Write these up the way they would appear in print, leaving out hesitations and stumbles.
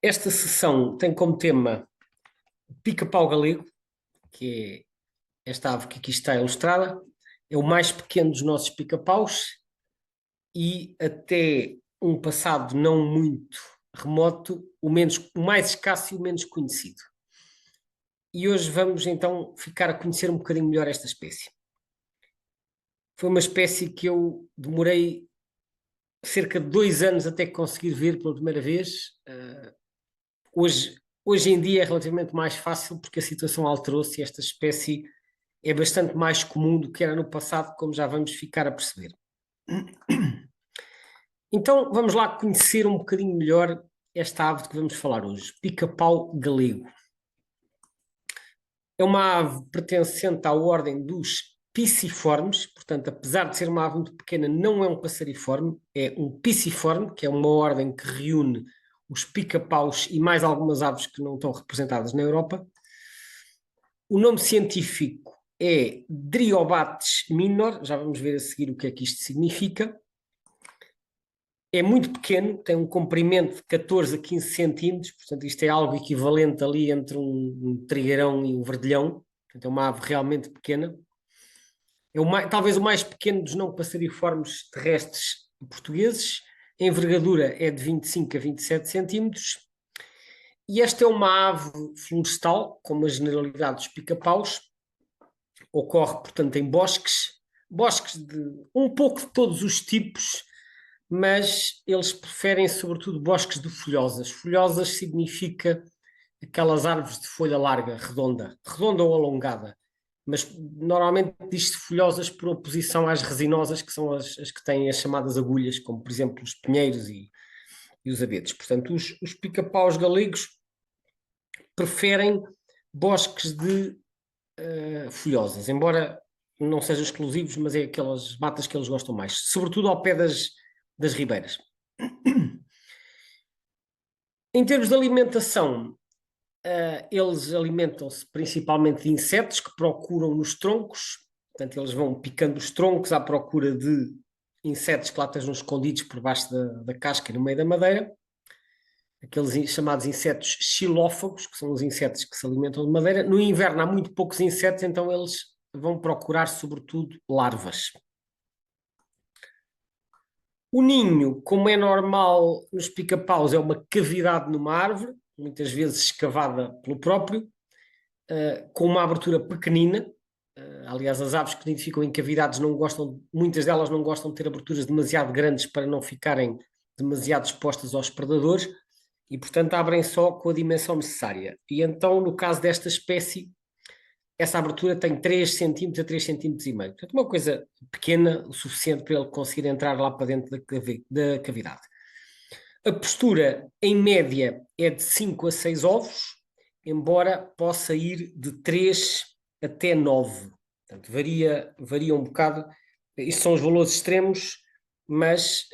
Esta sessão tem como tema o pica-pau galego, que é esta ave que aqui está ilustrada. É o mais pequeno dos nossos pica-paus e até um passado não muito remoto, o mais escasso e o menos conhecido. E hoje vamos então ficar a conhecer um bocadinho melhor esta espécie. Foi uma espécie que eu demorei cerca de 2 anos até conseguir ver pela primeira vez. Hoje em dia é relativamente mais fácil porque a situação alterou-se e esta espécie é bastante mais comum do que era no passado, como já vamos ficar a perceber. Então vamos lá conhecer um bocadinho melhor esta ave de que vamos falar hoje, pica-pau galego. É uma ave pertencente à ordem dos pisciformes, portanto, apesar de ser uma ave muito pequena, não é um passariforme, é um pisciforme, que é uma ordem que reúne os pica-paus e mais algumas aves que não estão representadas na Europa. O nome científico é Driobates minor, já vamos ver a seguir o que é que isto significa. É muito pequeno, tem um comprimento de 14 a 15 centímetros, portanto isto é algo equivalente ali entre um trigueirão e um verdilhão, portanto é uma ave realmente pequena. É talvez o mais pequeno dos não passariformes terrestres portugueses. A envergadura é de 25 a 27 centímetros. E esta é uma ave florestal, como a generalidade dos pica-paus. Ocorre, portanto, em bosques de um pouco de todos os tipos, mas eles preferem, sobretudo, bosques de folhosas. Folhosas significa aquelas árvores de folha larga, redonda ou alongada, mas normalmente diz-se folhosas por oposição às resinosas, que são as que têm as chamadas agulhas, como por exemplo os pinheiros e os abetos. Portanto, os pica-paus galegos preferem bosques de folhosas, embora não sejam exclusivos, mas é aquelas matas que eles gostam mais, sobretudo ao pé das ribeiras. Em termos de alimentação, eles alimentam-se principalmente de insetos que procuram nos troncos, portanto eles vão picando os troncos à procura de insetos que lá estejam escondidos por baixo da casca e no meio da madeira, aqueles chamados insetos xilófagos, que são os insetos que se alimentam de madeira. No inverno há muito poucos insetos, então eles vão procurar sobretudo larvas. O ninho, como é normal nos pica-paus, é uma cavidade numa árvore, muitas vezes escavada pelo próprio, com uma abertura pequenina. Aliás, as aves que nidificam em cavidades muitas delas não gostam de ter aberturas demasiado grandes para não ficarem demasiado expostas aos predadores e, portanto, abrem só com a dimensão necessária. E então, no caso desta espécie, essa abertura tem 3 centímetros a 3 centímetros e meio. Portanto, uma coisa pequena, o suficiente para ele conseguir entrar lá para dentro da cavidade. A postura, em média, é de 5 a 6 ovos, embora possa ir de 3 até 9. Portanto, varia um bocado. Isto são os valores extremos, mas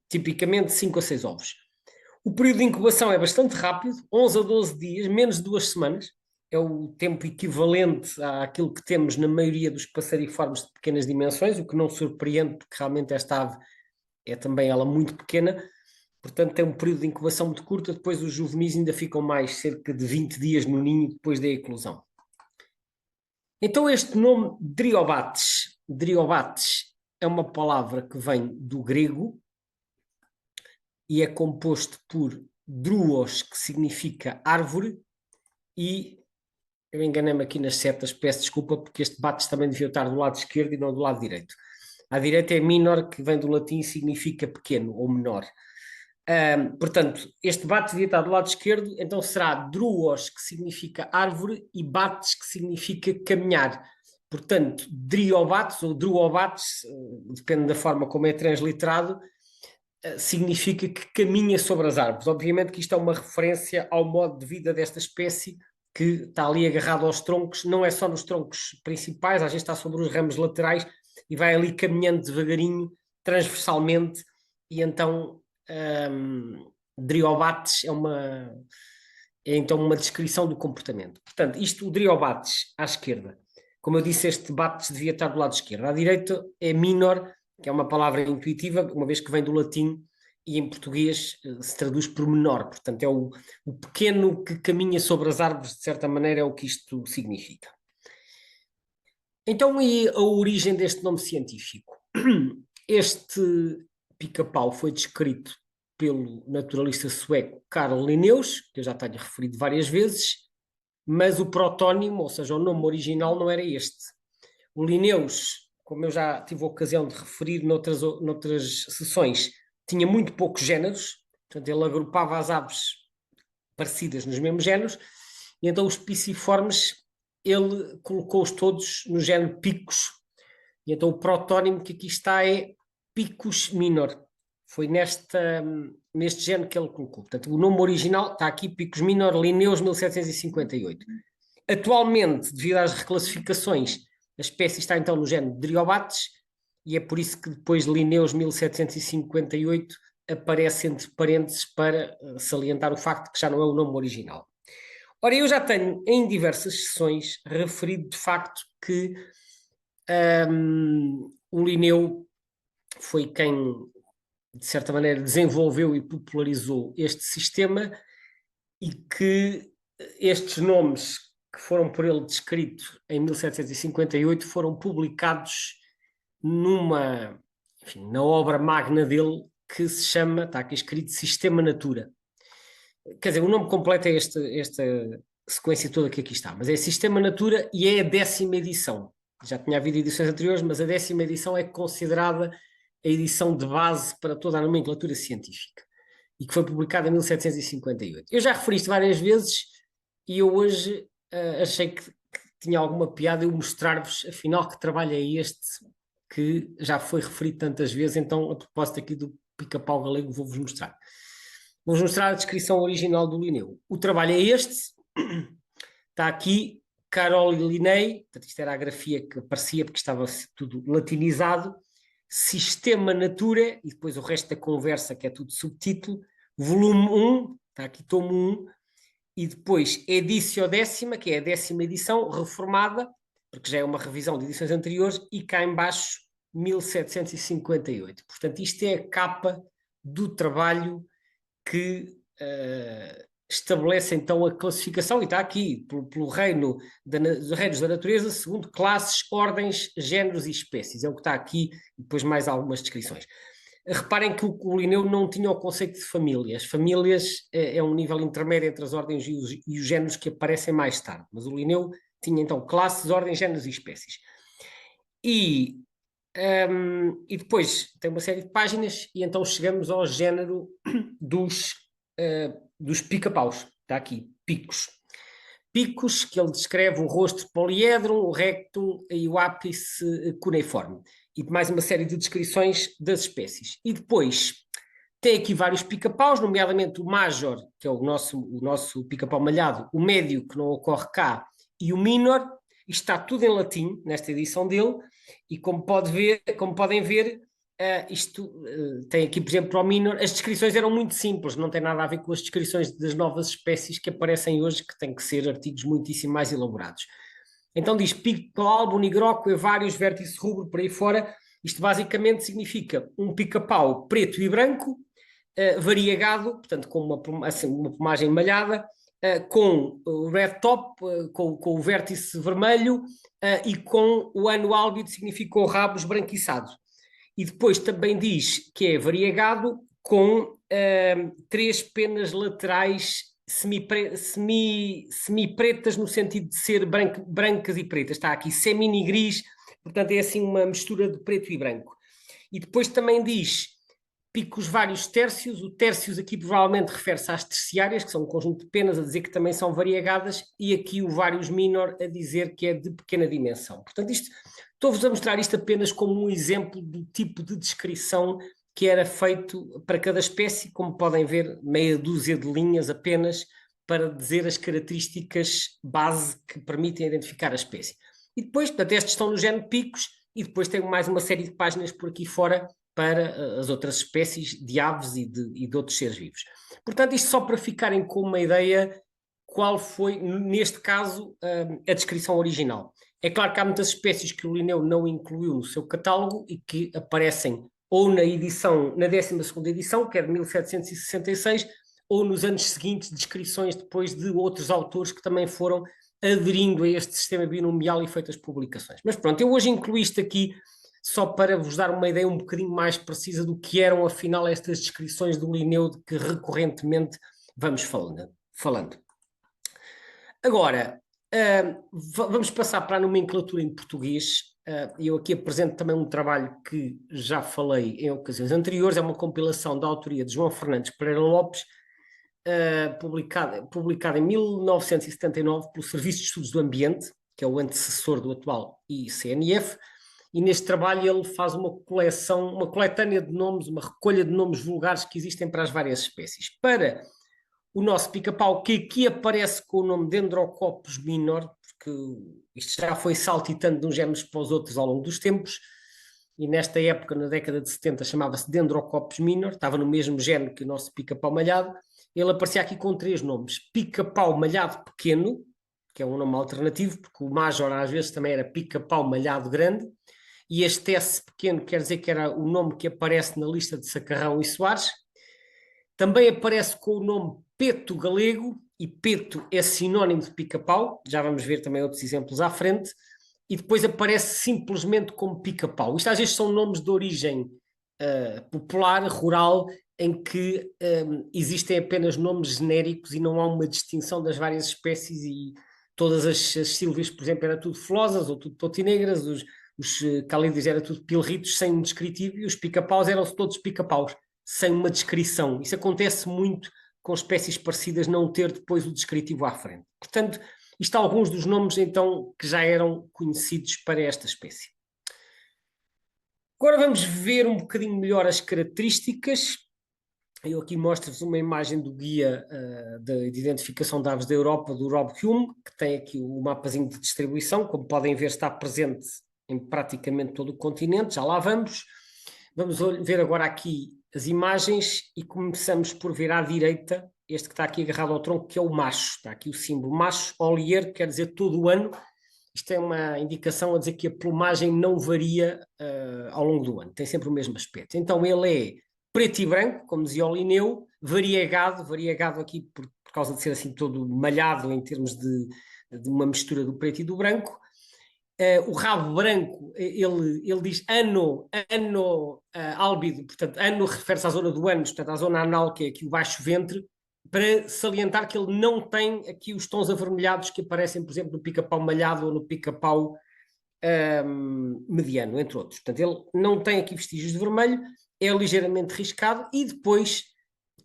tipicamente 5 a 6 ovos. O período de incubação é bastante rápido, 11 a 12 dias, menos de 2 semanas. É o tempo equivalente àquilo que temos na maioria dos passariformes de pequenas dimensões, o que não surpreende, porque realmente esta ave é também ela muito pequena. Portanto, tem um período de incubação muito curto, depois os juvenis ainda ficam mais cerca de 20 dias no ninho depois da eclosão. Então este nome Driobates é uma palavra que vem do grego e é composto por druos, que significa árvore, e eu enganei-me aqui nas setas, peço desculpa, porque este bates também devia estar do lado esquerdo e não do lado direito. À direita é minor, que vem do latim e significa pequeno ou menor. Portanto, este bates devia estar do lado esquerdo, então será druos, que significa árvore, e bates, que significa caminhar. Portanto, driobates ou druobates, depende da forma como é transliterado, significa que caminha sobre as árvores. Obviamente que isto é uma referência ao modo de vida desta espécie, que está ali agarrado aos troncos, não é só nos troncos principais, às vezes está sobre os ramos laterais e vai ali caminhando devagarinho, transversalmente, e então Driobates é então uma descrição do comportamento. Portanto, o Driobates à esquerda, como eu disse, este bates devia estar do lado esquerdo. À direita é minor, que é uma palavra intuitiva, uma vez que vem do latim e em português se traduz por menor, portanto é o pequeno que caminha sobre as árvores, de certa maneira é o que isto significa. Então, e a origem deste nome científico? Este pica-pau foi descrito pelo naturalista sueco Carl Linnaeus, que eu já tenho referido várias vezes, mas o protónimo, ou seja, o nome original não era este. O Linnaeus, como eu já tive a ocasião de referir noutras sessões, tinha muito poucos géneros, portanto ele agrupava as aves parecidas nos mesmos géneros, e então os pisciformes ele colocou-os todos no género Picus, e então o protónimo que aqui está é Picus minor. Foi neste género que ele colocou. Portanto, o nome original está aqui, Picus minor, Linnaeus, 1758. Atualmente, devido às reclassificações, a espécie está então no género Driobates, e é por isso que depois de Linnaeus, 1758, aparece entre parênteses para salientar o facto de que já não é o nome original. Ora, eu já tenho em diversas sessões referido de facto que o Linneu foi quem, de certa maneira, desenvolveu e popularizou este sistema e que estes nomes que foram por ele descritos em 1758 foram publicados na obra magna dele que se chama, está aqui escrito, Sistema Natura. Quer dizer, o nome completo é esta sequência toda que aqui está, mas é Sistema Natura e é a 10ª edição. Já tinha havido edições anteriores, mas a 10ª edição é considerada a edição de base para toda a nomenclatura científica e que foi publicada em 1758. Eu já referi isto várias vezes e eu hoje achei que tinha alguma piada eu mostrar-vos, afinal, que trabalho é este que já foi referido tantas vezes, então, a propósito aqui do pica-pau galego, vou-vos mostrar. Vou-vos mostrar a descrição original do Linneu. O trabalho é este, está aqui, Carol Linnei, isto era a grafia que aparecia porque estava tudo latinizado, Sistema Natura, e depois o resto da conversa, que é tudo subtítulo, volume 1, está aqui tomo 1, e depois Edício 10ª, que é a 10ª edição, reformada, porque já é uma revisão de edições anteriores, e cá em baixo 1758. Portanto, isto é a capa do trabalho que estabelece então a classificação, e está aqui, pelo reino dos reinos da natureza, segundo classes, ordens, géneros e espécies. É o que está aqui, e depois mais algumas descrições. Reparem que o Linneu não tinha o conceito de famílias. Famílias é um nível intermédio entre as ordens e os géneros que aparecem mais tarde. Mas o Linneu tinha então classes, ordens, géneros e espécies. E depois tem uma série de páginas e então chegamos ao género dos pica-paus. Está aqui, picos. Picos, que ele descreve o rosto poliedro, o rectum e o ápice cuneiforme. E mais uma série de descrições das espécies. E depois tem aqui vários pica-paus, nomeadamente o major, que é o nosso pica-pau malhado, o médio, que não ocorre cá, e o minor. Isto está tudo em latim, nesta edição dele, e como podem ver, isto tem aqui, por exemplo, para o minor, as descrições eram muito simples, não tem nada a ver com as descrições das novas espécies que aparecem hoje, que têm que ser artigos muitíssimo mais elaborados. Então diz pico albo, nigroco, vários vértice rubro, por aí fora. Isto basicamente significa um pica-pau preto e branco, variegado, portanto com uma plumagem malhada, com o red top, com o vértice vermelho e com o ano álbido, significa o rabo esbranquiçado. E depois também diz que é variegado com 3 penas laterais semi-pretas, no sentido de ser brancas e pretas. Está aqui semi-gris, portanto é assim uma mistura de preto e branco. E depois também diz picos vários tércios. O tércios aqui provavelmente refere-se às terciárias, que são um conjunto de penas, a dizer que também são variegadas, e aqui o vários minor a dizer que é de pequena dimensão. Portanto, estou-vos a mostrar isto apenas como um exemplo do tipo de descrição que era feito para cada espécie, como podem ver, meia dúzia de linhas apenas para dizer as características base que permitem identificar a espécie. E depois, portanto, estes estão no género picos, e depois tem mais uma série de páginas por aqui fora para as outras espécies de aves e de outros seres vivos. Portanto, isto só para ficarem com uma ideia qual foi, neste caso, a descrição original. É claro que há muitas espécies que o Linneu não incluiu no seu catálogo e que aparecem ou na 12ª edição, que é de 1766, ou nos anos seguintes, descrições depois de outros autores que também foram aderindo a este sistema binomial e feitas publicações. Mas pronto, eu hoje incluí isto aqui só para vos dar uma ideia um bocadinho mais precisa do que eram, afinal, estas descrições do Linneu de que recorrentemente vamos falando. Agora, vamos passar para a nomenclatura em português. Eu aqui apresento também um trabalho que já falei em ocasiões anteriores, é uma compilação da autoria de João Fernandes Pereira Lopes, publicada em 1979 pelo Serviço de Estudos do Ambiente, que é o antecessor do atual ICNF, e neste trabalho ele faz uma coletânea de nomes, uma recolha de nomes vulgares que existem para as várias espécies. Para o nosso pica-pau, que aqui aparece com o nome Dendrocopus minor, porque isto já foi saltitando de uns géneros para os outros ao longo dos tempos, e nesta época, na década de 70, chamava-se Dendrocopus minor, estava no mesmo género que o nosso pica-pau malhado. Ele aparecia aqui com 3 nomes: pica-pau malhado pequeno, que é um nome alternativo, porque o major às vezes também era pica-pau malhado grande, e este S pequeno quer dizer que era o nome que aparece na lista de Sacarrão e Soares. Também aparece com o nome peto galego, e peto é sinónimo de pica-pau, já vamos ver também outros exemplos à frente, e depois aparece simplesmente como pica-pau. Isto às vezes são nomes de origem popular, rural, em que existem apenas nomes genéricos e não há uma distinção das várias espécies, e todas as sílvias, por exemplo, era tudo flosas ou tudo totinegras, os calídeos era tudo pilritos sem um descritivo, e os pica-paus eram todos pica-paus, sem uma descrição. Isso acontece muito com espécies parecidas não ter depois o descritivo à frente. Portanto, isto há alguns dos nomes, então, que já eram conhecidos para esta espécie. Agora vamos ver um bocadinho melhor as características. Eu aqui mostro-vos uma imagem do guia de identificação de aves da Europa, do Rob Hume, que tem aqui o mapazinho de distribuição. Como podem ver, está presente em praticamente todo o continente. Já lá vamos. Vamos ver agora aqui as imagens e começamos por ver à direita este que está aqui agarrado ao tronco, que é o macho. Está aqui o símbolo macho, olier, quer dizer todo o ano. Isto é uma indicação a dizer que a plumagem não varia ao longo do ano, tem sempre o mesmo aspecto. Então ele é preto e branco, como dizia o Linneu, variegado aqui por causa de ser assim todo malhado em termos de uma mistura do preto e do branco. O rabo branco, ele diz ano álbido, portanto, ano refere-se à zona do ânus, portanto, à zona anal, que é aqui o baixo ventre, para salientar que ele não tem aqui os tons avermelhados que aparecem, por exemplo, no pica-pau malhado ou no pica-pau mediano, entre outros. Portanto, ele não tem aqui vestígios de vermelho, é ligeiramente riscado, e depois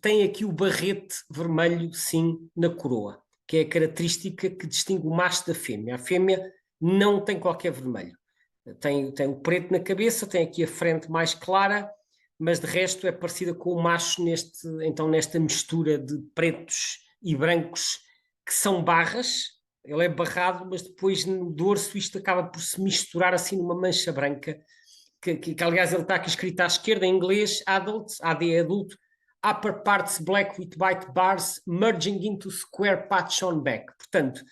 tem aqui o barrete vermelho, sim, na coroa, que é a característica que distingue o macho da fêmea. A fêmea não tem qualquer vermelho. Tem o preto na cabeça, tem aqui a frente mais clara, mas de resto é parecida com o macho nesta mistura de pretos e brancos, que são barras. Ele é barrado, mas depois no dorso isto acaba por se misturar assim numa mancha branca, que aliás ele está aqui escrito à esquerda em inglês: adult, AD é adulto, upper parts black with white bars merging into square patch on back. Portanto,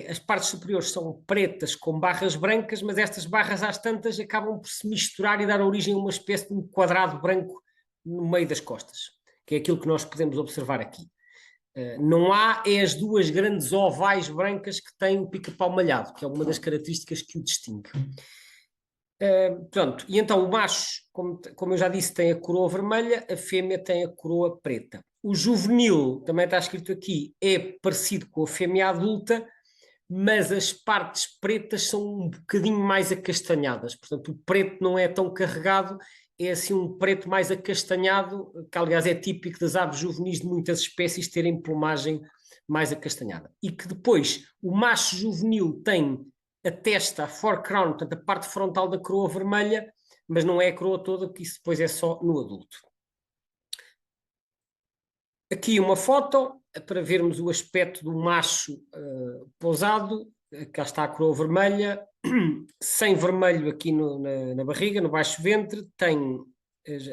as partes superiores são pretas com barras brancas, mas estas barras às tantas acabam por se misturar e dar origem a uma espécie de um quadrado branco no meio das costas, que é aquilo que nós podemos observar aqui. Não há as duas grandes ovais brancas que tem o pica-pau malhado, que é uma das características que o distingue. Pronto, e então o macho, como eu já disse, tem a coroa vermelha, a fêmea tem a coroa preta. O juvenil, também está escrito aqui, é parecido com a fêmea adulta, mas as partes pretas são um bocadinho mais acastanhadas. Portanto, o preto não é tão carregado, é assim um preto mais acastanhado, que aliás é típico das aves juvenis de muitas espécies terem plumagem mais acastanhada. E que depois o macho juvenil tem a testa, a forecrown, portanto a parte frontal da coroa vermelha, mas não é a coroa toda, porque isso depois é só no adulto. Aqui uma foto para vermos o aspecto do macho pousado. Cá está a coroa vermelha, sem vermelho aqui na barriga, no baixo ventre, tem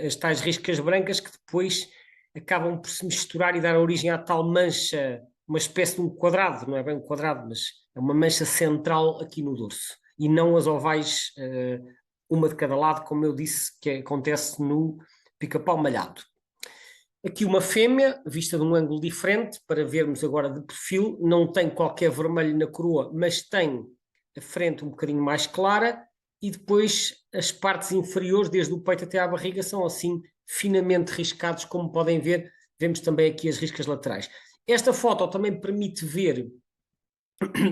as tais riscas brancas que depois acabam por se misturar e dar origem à tal mancha, uma espécie de um quadrado, não é bem um quadrado, mas é uma mancha central aqui no dorso, e não as ovais uma de cada lado, como eu disse, que acontece no pica-pau malhado. Aqui uma fêmea, vista de um ângulo diferente, para vermos agora de perfil, não tem qualquer vermelho na coroa, mas tem a frente um bocadinho mais clara, e depois as partes inferiores, desde o peito até à barriga, são assim finamente riscados, como podem ver. Vemos também aqui as riscas laterais. Esta foto também permite ver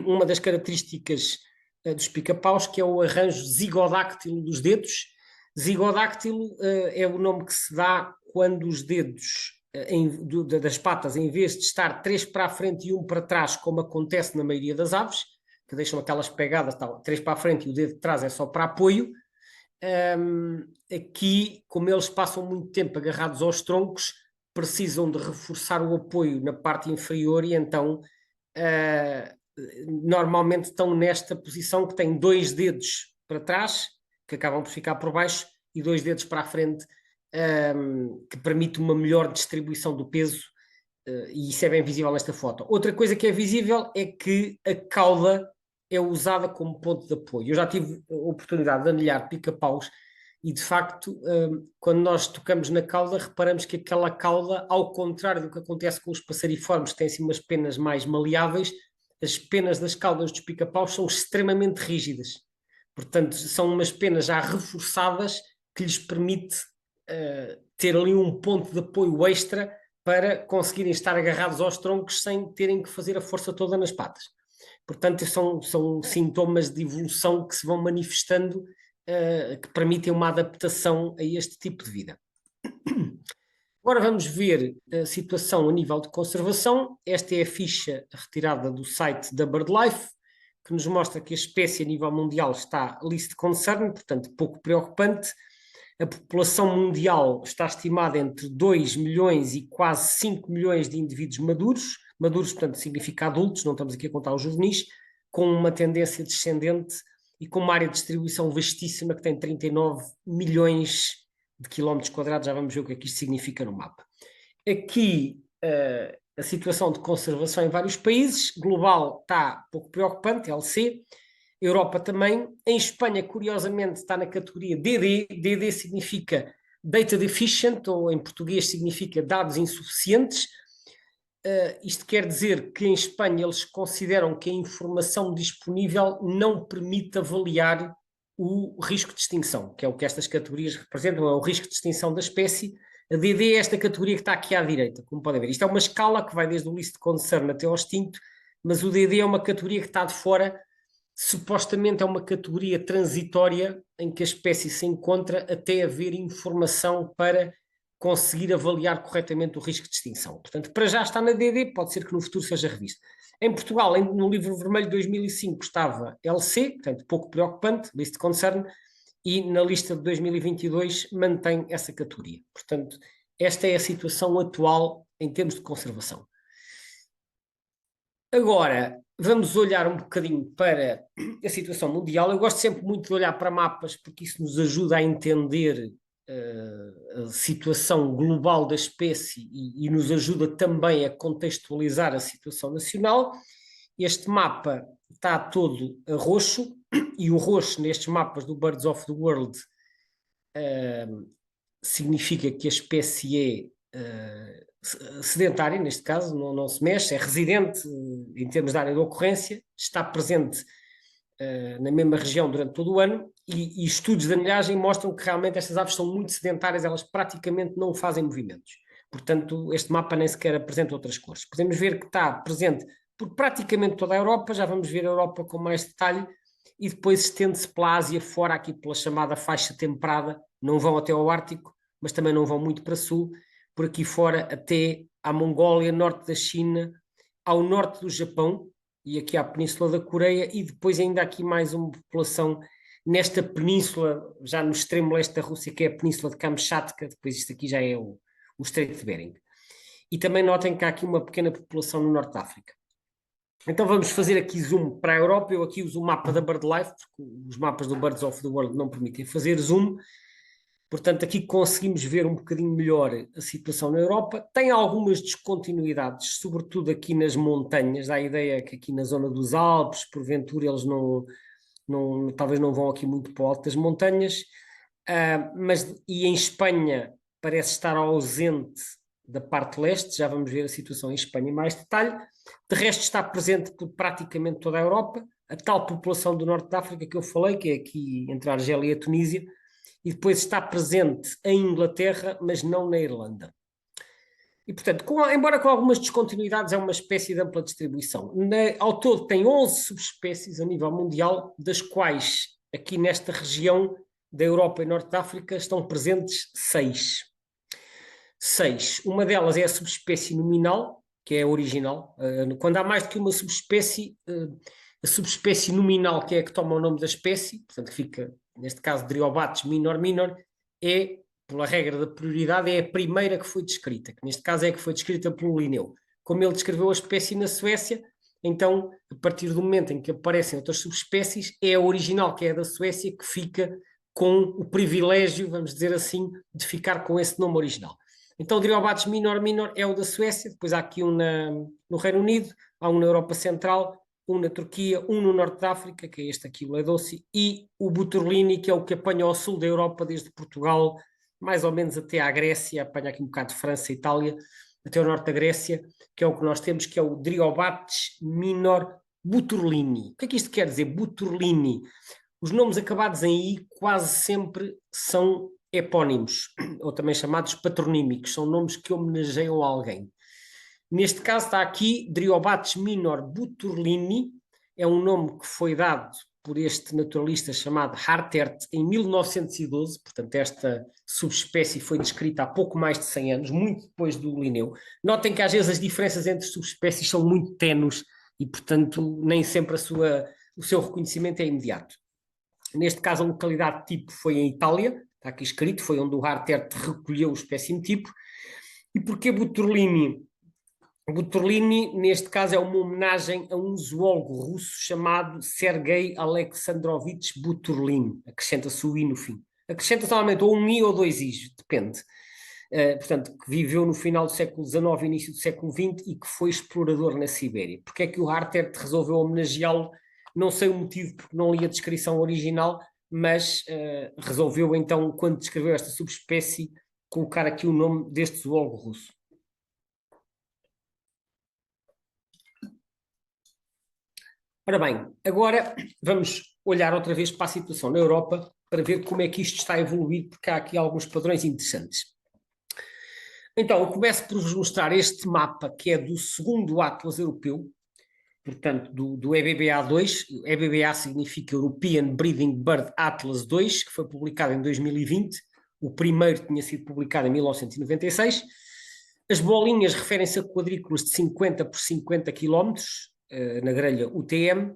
uma das características dos pica-paus, que é o arranjo zigodáctilo dos dedos. Zigodáctilo é o nome que se dá quando os dedos das patas, em vez de estar 3 para a frente e 1 para trás, como acontece na maioria das aves, que deixam aquelas pegadas, tal, 3 para a frente e o dedo de trás é só para apoio. Aqui, como eles passam muito tempo agarrados aos troncos, precisam de reforçar o apoio na parte inferior, e então normalmente estão nesta posição, que tem 2 dedos para trás, que acabam por ficar por baixo, e 2 dedos para a frente, que permite uma melhor distribuição do peso, e isso é bem visível nesta foto. Outra coisa que é visível é que a cauda é usada como ponto de apoio. Eu já tive a oportunidade de anilhar pica-paus, e de facto, quando nós tocamos na cauda, reparamos que aquela cauda, ao contrário do que acontece com os passariformes, que têm assim umas penas mais maleáveis, as penas das caudas dos pica-paus são extremamente rígidas. Portanto, são umas penas já reforçadas, que lhes permite ter ali um ponto de apoio extra para conseguirem estar agarrados aos troncos sem terem que fazer a força toda nas patas. Portanto, são sintomas de evolução que se vão manifestando, que permitem uma adaptação a este tipo de vida. Agora vamos ver a situação a nível de conservação. Esta é a ficha retirada do site da BirdLife, que nos mostra que a espécie a nível mundial está list concern, portanto pouco preocupante. A população mundial está estimada entre 2 milhões e quase 5 milhões de indivíduos maduros. Maduros, portanto, significa adultos, não estamos aqui a contar os juvenis, com uma tendência descendente e com uma área de distribuição vastíssima, que tem 39 milhões de quilómetros quadrados. Já vamos ver o que é que isto significa no mapa. Aqui a situação de conservação em vários países. Global está pouco preocupante, LC. Europa também. Em Espanha, curiosamente, está na categoria DD. DD significa Data Deficient, ou em português significa dados insuficientes. Isto quer dizer que em Espanha eles consideram que a informação disponível não permite avaliar o risco de extinção, que é o que estas categorias representam, é o risco de extinção da espécie. A DD é esta categoria que está aqui à direita, como podem ver. Isto é uma escala que vai desde o list concern até ao extinto, mas o DD é uma categoria que está de fora. Supostamente é uma categoria transitória em que a espécie se encontra até haver informação para conseguir avaliar corretamente o risco de extinção. Portanto, para já está na DD, pode ser que no futuro seja revista. Em Portugal, no livro vermelho de 2005, estava LC, portanto, pouco preocupante, list concern, e na lista de 2022 mantém essa categoria. Portanto, esta é a situação atual em termos de conservação. Agora, vamos olhar um bocadinho para a situação mundial. Eu gosto sempre muito de olhar para mapas, porque isso nos ajuda a entender a situação global da espécie e nos ajuda também a contextualizar a situação nacional. Este mapa está todo a roxo, e o roxo nestes mapas do Birds of the World significa que a espécie é sedentária, neste caso, não se mexe, é residente em termos de área de ocorrência, está presente na mesma região durante todo o ano, e estudos de anilhagem mostram que realmente estas aves são muito sedentárias, elas praticamente não fazem movimentos. Portanto, este mapa nem sequer apresenta outras cores. Podemos ver que está presente por praticamente toda a Europa, já vamos ver a Europa com mais detalhe, e depois estende-se pela Ásia fora, aqui pela chamada faixa temperada. Não vão até ao Ártico, mas também não vão muito para sul, por aqui fora até à Mongólia, norte da China, ao norte do Japão, e aqui à Península da Coreia, e depois ainda aqui mais uma população nesta península, já no extremo leste da Rússia, que é a Península de Kamchatka. Depois isto aqui já é o Estreito de Bering. E também notem que há aqui uma pequena população no norte da África. Então vamos fazer aqui zoom para a Europa. Eu aqui uso o mapa da BirdLife, porque os mapas do Birds of the World não permitem fazer zoom. Portanto, aqui conseguimos ver um bocadinho melhor a situação na Europa. Tem algumas descontinuidades, sobretudo aqui nas montanhas. Dá a ideia que aqui na zona dos Alpes, porventura, eles talvez não vão aqui muito para o alto das montanhas, e em Espanha parece estar ausente da parte leste, já vamos ver a situação em Espanha em mais detalhe. De resto está presente por praticamente toda a Europa, a tal população do norte da África que eu falei, que é aqui entre a Argélia e a Tunísia, e depois está presente em Inglaterra, mas não na Irlanda. E, portanto, embora com algumas descontinuidades, é uma espécie de ampla distribuição. Ao todo tem 11 subespécies a nível mundial, das quais aqui nesta região da Europa e Norte da África estão presentes 6. Uma delas é a subespécie nominal, que é a original. Quando há mais do que uma subespécie, a subespécie nominal, que é a que toma o nome da espécie, portanto fica, neste caso, Driobates minor, é, pela regra da prioridade, é a primeira que foi descrita, que neste caso é a que foi descrita pelo Linneu. Como ele descreveu a espécie na Suécia, então, a partir do momento em que aparecem outras subespécies, é a original, que é a da Suécia, que fica com o privilégio, vamos dizer assim, de ficar com esse nome original. Então, o Driobates minor é o da Suécia, depois há aqui um no Reino Unido, há um na Europa Central, um na Turquia, um no Norte da África, que é este aqui, o Ledoci, e o Buturlini, que é o que apanha ao sul da Europa, desde Portugal, mais ou menos até à Grécia, apanha aqui um bocado de França e Itália, até o norte da Grécia, que é o que nós temos, que é o Driobates minor Buturlini. O que é que isto quer dizer, Buturlini? Os nomes acabados em I quase sempre são epónimos, ou também chamados patronímicos, são nomes que homenageiam alguém. Neste caso está aqui Driobates minor Buturlini, é um nome que foi dado por este naturalista chamado Hartert em 1912, portanto esta subespécie foi descrita há pouco mais de 100 anos, muito depois do Linneu. Notem que às vezes as diferenças entre subespécies são muito tenues e, portanto, nem sempre o seu reconhecimento é imediato. Neste caso, a localidade tipo foi em Itália, está aqui escrito, foi onde o Hartert recolheu o espécime tipo. E porquê Buturlini? Buturlini, neste caso, é uma homenagem a um zoólogo russo chamado Sergei Alexandrovich Buturlin. Acrescenta-se o I no fim. Acrescenta-se normalmente ou um I ou dois Is, depende. Portanto, que viveu no final do século XIX e início do século XX e que foi explorador na Sibéria. Porque é que o Hartert resolveu homenageá-lo? Não sei o motivo, porque não li a descrição original, mas resolveu então, quando descreveu esta subespécie, colocar aqui o nome deste zoólogo russo. Ora bem, agora vamos olhar outra vez para a situação na Europa para ver como é que isto está a evoluir, porque há aqui alguns padrões interessantes. Então, eu começo por vos mostrar este mapa, que é do segundo Atlas Europeu, portanto, do EBBA2. EBBA significa European Breeding Bird Atlas 2, que foi publicado em 2020. O primeiro tinha sido publicado em 1996. As bolinhas referem-se a quadrículas de 50 por 50 km, na grelha UTM,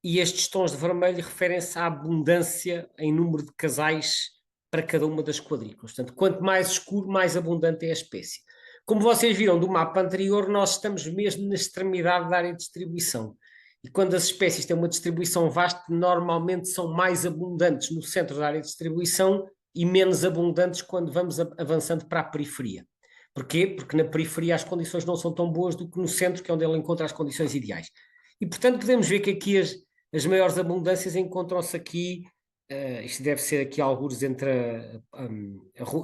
e estes tons de vermelho referem-se à abundância em número de casais para cada uma das quadrículas. Portanto, quanto mais escuro, mais abundante é a espécie. Como vocês viram do mapa anterior, nós estamos mesmo na extremidade da área de distribuição. E quando as espécies têm uma distribuição vasta, normalmente são mais abundantes no centro da área de distribuição e menos abundantes quando vamos avançando para a periferia. Porquê? Porque na periferia as condições não são tão boas do que no centro, que é onde ele encontra as condições ideais. E, portanto, podemos ver que aqui as maiores abundâncias encontram-se aqui, isto deve ser aqui alguns entre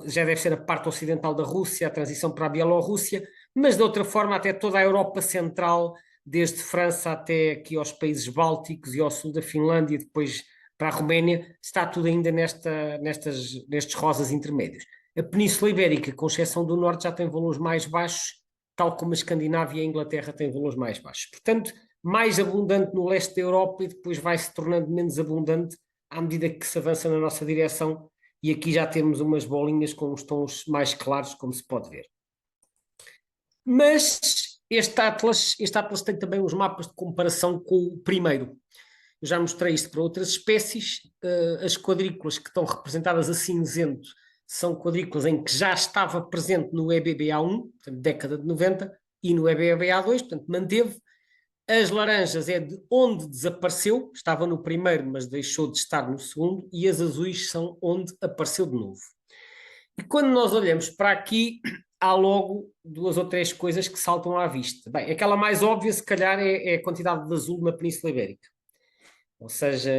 já deve ser a parte ocidental da Rússia, a transição para a Bielorrússia, mas de outra forma até toda a Europa Central, desde França até aqui aos países bálticos e ao sul da Finlândia, e depois para a Roménia, está tudo ainda nestes rosas intermédios. A Península Ibérica, com exceção do norte, já tem valores mais baixos, tal como a Escandinávia e a Inglaterra têm valores mais baixos. Portanto, mais abundante no leste da Europa e depois vai se tornando menos abundante à medida que se avança na nossa direção, e aqui já temos umas bolinhas com os tons mais claros, como se pode ver. Mas este Atlas tem também os mapas de comparação com o primeiro. Eu já mostrei isto para outras espécies. As quadrículas que estão representadas a cinzento são quadrículas em que já estava presente no EBBA1, portanto, década de 90, e no EBBA2, portanto, manteve. As laranjas é de onde desapareceu, estava no primeiro, mas deixou de estar no segundo, e as azuis são onde apareceu de novo. E quando nós olhamos para aqui, há logo duas ou três coisas que saltam à vista. Bem, aquela mais óbvia, se calhar, é a quantidade de azul na Península Ibérica. Ou seja,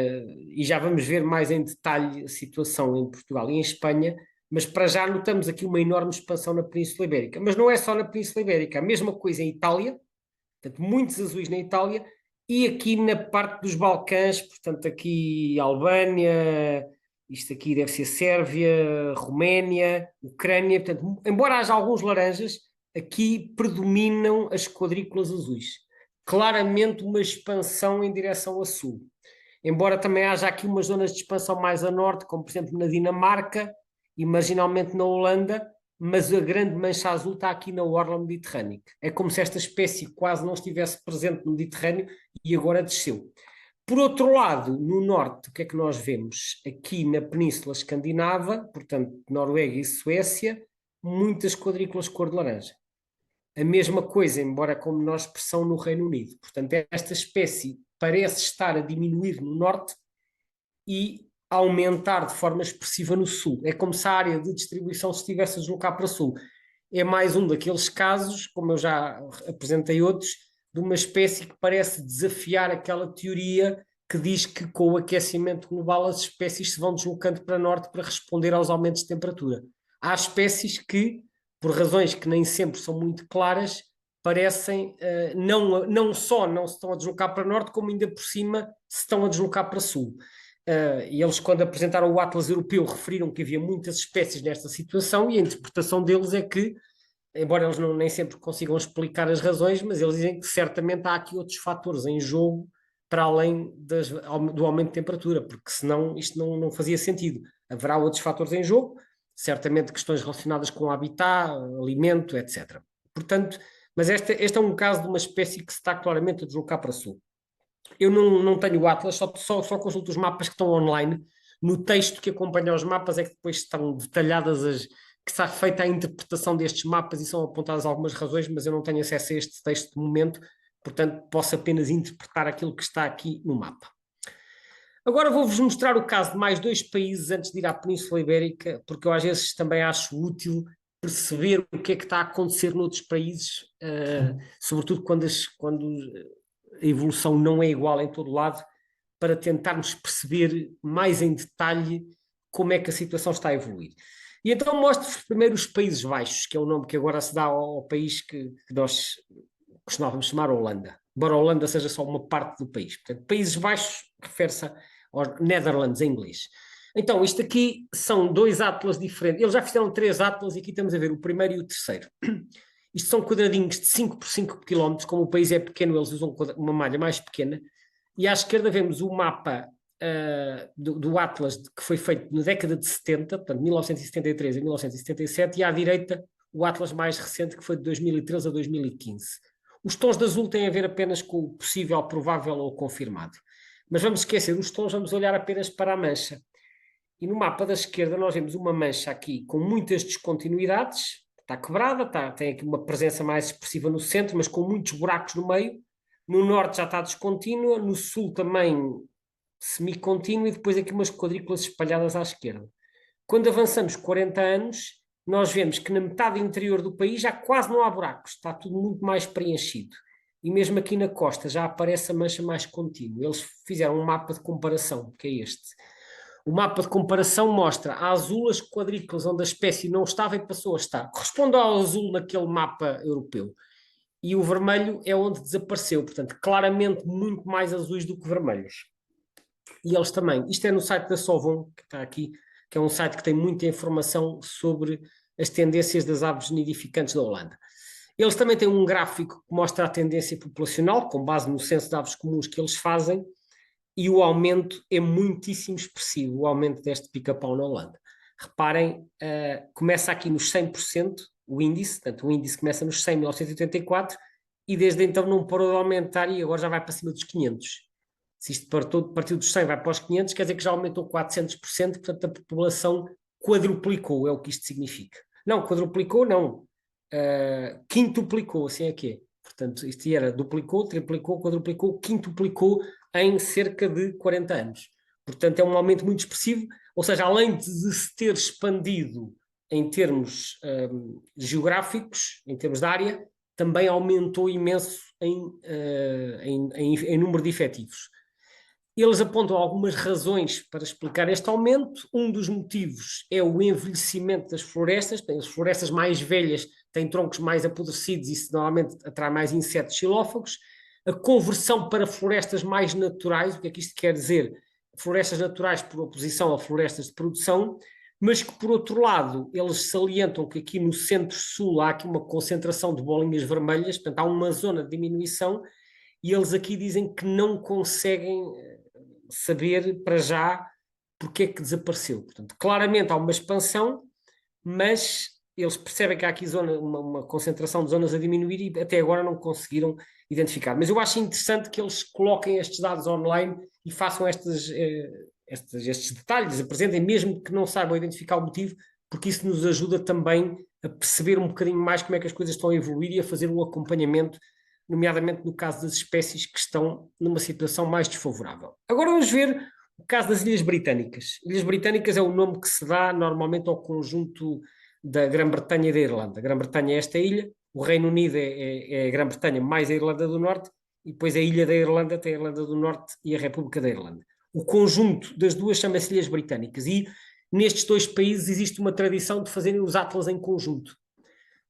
e já vamos ver mais em detalhe a situação em Portugal e em Espanha, mas para já notamos aqui uma enorme expansão na Península Ibérica. Mas não é só na Península Ibérica, a mesma coisa em Itália, portanto, muitos azuis na Itália, e aqui na parte dos Balcãs, portanto, aqui Albânia, isto aqui deve ser Sérvia, Roménia, Ucrânia, portanto, embora haja alguns laranjas, aqui predominam as quadrículas azuis. Claramente uma expansão em direção a sul. Embora também haja aqui umas zonas de expansão mais a norte, como por exemplo na Dinamarca e marginalmente na Holanda, mas a grande mancha azul está aqui na orla mediterrânica. É como se esta espécie quase não estivesse presente no Mediterrâneo e agora desceu. Por outro lado, no norte, o que é que nós vemos? Aqui na Península Escandinava, portanto, Noruega e Suécia, muitas quadrículas cor de laranja. A mesma coisa, embora com menor expressão no Reino Unido. Portanto, esta espécie parece estar a diminuir no norte e aumentar de forma expressiva no sul. É como se a área de distribuição se estivesse a deslocar para o sul. É mais um daqueles casos, como eu já apresentei outros, de uma espécie que parece desafiar aquela teoria que diz que com o aquecimento global as espécies se vão deslocando para norte para responder aos aumentos de temperatura. Há espécies que, por razões que nem sempre são muito claras, parecem não só não se estão a deslocar para norte, como ainda por cima se estão a deslocar para sul. E eles, quando apresentaram o Atlas Europeu, referiram que havia muitas espécies nesta situação, e a interpretação deles é que, embora eles nem sempre consigam explicar as razões, mas eles dizem que certamente há aqui outros fatores em jogo para além do aumento de temperatura, porque senão isto não fazia sentido. Haverá outros fatores em jogo, certamente questões relacionadas com o habitat, alimento, etc. Portanto, mas este é um caso de uma espécie que se está claramente a deslocar para sul. Eu não tenho o Atlas, só consulto os mapas que estão online. No texto que acompanha os mapas é que depois estão detalhadas que está feita a interpretação destes mapas e são apontadas algumas razões, mas eu não tenho acesso a este texto de momento, portanto posso apenas interpretar aquilo que está aqui no mapa. Agora vou-vos mostrar o caso de mais dois países antes de ir à Península Ibérica, porque eu às vezes também acho útil perceber o que é que está a acontecer noutros países, sobretudo quando a evolução não é igual em todo lado, para tentarmos perceber mais em detalhe como é que a situação está a evoluir. E então mostro-vos primeiro os Países Baixos, que é o nome que agora se dá ao país que nós costumávamos chamar Holanda, embora a Holanda seja só uma parte do país. Portanto, Países Baixos refere-se aos Netherlands em inglês. Então, isto aqui são dois atlas diferentes. Eles já fizeram três atlas e aqui estamos a ver o primeiro e o terceiro. Isto são quadradinhos de 5 por 5 km, como o país é pequeno, eles usam uma malha mais pequena. E à esquerda vemos o mapa do Atlas que foi feito na década de 70, portanto 1973 a 1977, e à direita o Atlas mais recente que foi de 2013 a 2015. Os tons de azul têm a ver apenas com o possível, provável ou confirmado. Mas vamos esquecer os tons, vamos olhar apenas para a mancha. E no mapa da esquerda nós vemos uma mancha aqui com muitas descontinuidades, está quebrada, tem aqui uma presença mais expressiva no centro, mas com muitos buracos no meio. No norte já está descontínua, no sul também semi-contínua, e depois aqui umas quadrículas espalhadas à esquerda. Quando avançamos 40 anos, nós vemos que na metade interior do país já quase não há buracos, está tudo muito mais preenchido. E mesmo aqui na costa já aparece a mancha mais contínua. Eles fizeram um mapa de comparação, que é este. O mapa de comparação mostra a azul as quadrículas onde a espécie não estava e passou a estar. Corresponde ao azul naquele mapa europeu. E o vermelho é onde desapareceu. Portanto, claramente muito mais azuis do que vermelhos. E eles também. Isto é no site da Sovon, que está aqui, que é um site que tem muita informação sobre as tendências das aves nidificantes da Holanda. Eles também têm um gráfico que mostra a tendência populacional, com base no censo de aves comuns que eles fazem, e o aumento é muitíssimo expressivo, o aumento deste pica-pau na Holanda. Reparem, começa aqui nos 100% o índice, portanto o índice começa nos 100 em 1984 e desde então não parou de aumentar e agora já vai para cima dos 500. Se isto partiu dos 100 vai para os 500, quer dizer que já aumentou 400%, portanto a população quadruplicou, é o que isto significa. Não, quadruplicou não, quintuplicou, assim é que é. Portanto, isto era duplicou, triplicou, quadruplicou, quintuplicou em cerca de 40 anos. Portanto, é um aumento muito expressivo, ou seja, além de se ter expandido em termos geográficos, em termos de área, também aumentou imenso em número de efetivos. Eles apontam algumas razões para explicar este aumento. Um dos motivos é o envelhecimento das florestas. As florestas mais velhas têm troncos mais apodrecidos e isso normalmente atrai mais insetos xilófagos. A conversão para florestas mais naturais, o que é que isto quer dizer? Florestas naturais por oposição a florestas de produção, mas que, por outro lado, eles salientam que aqui no centro-sul há aqui uma concentração de bolinhas vermelhas, portanto há uma zona de diminuição, e eles aqui dizem que não conseguem saber para já porque é que desapareceu. Portanto, claramente há uma expansão, mas eles percebem que há aqui uma concentração de zonas a diminuir e até agora não conseguiram identificar. Mas eu acho interessante que eles coloquem estes dados online e façam estes detalhes, apresentem, mesmo que não saibam identificar o motivo, porque isso nos ajuda também a perceber um bocadinho mais como é que as coisas estão a evoluir e a fazer um acompanhamento, nomeadamente no caso das espécies que estão numa situação mais desfavorável. Agora vamos ver o caso das Ilhas Britânicas. Ilhas Britânicas é o nome que se dá normalmente ao conjunto da Grã-Bretanha e da Irlanda. A Grã-Bretanha é esta ilha, o Reino Unido é a Grã-Bretanha mais a Irlanda do Norte, e depois a ilha da Irlanda tem a Irlanda do Norte e a República da Irlanda. O conjunto das duas chama-se Ilhas Britânicas e nestes dois países existe uma tradição de fazerem os atlas em conjunto,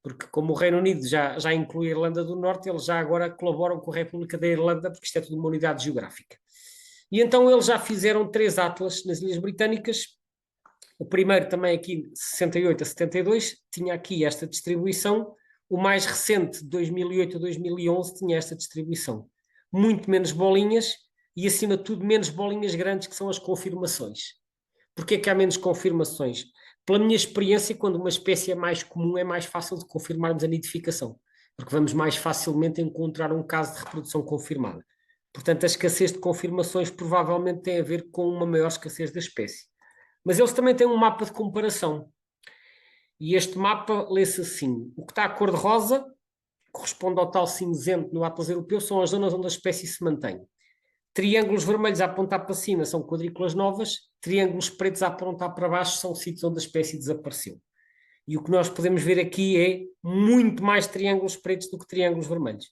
porque como o Reino Unido já inclui a Irlanda do Norte, eles já agora colaboram com a República da Irlanda, porque isto é tudo uma unidade geográfica. E então eles já fizeram 3 atlas nas Ilhas Britânicas. O primeiro também aqui, de 68 a 72, tinha aqui esta distribuição. O mais recente, de 2008 a 2011, tinha esta distribuição. Muito menos bolinhas e, acima de tudo, menos bolinhas grandes, que são as confirmações. Porquê que há menos confirmações? Pela minha experiência, quando uma espécie é mais comum, é mais fácil de confirmarmos a nidificação, porque vamos mais facilmente encontrar um caso de reprodução confirmada. Portanto, a escassez de confirmações provavelmente tem a ver com uma maior escassez da espécie. Mas eles também têm um mapa de comparação. E este mapa lê-se assim: o que está a cor de rosa corresponde ao tal cinzento no Atlas Europeu, são as zonas onde a espécie se mantém. Triângulos vermelhos a apontar para cima são quadrículas novas, triângulos pretos a apontar para baixo são sítios onde a espécie desapareceu. E o que nós podemos ver aqui é muito mais triângulos pretos do que triângulos vermelhos.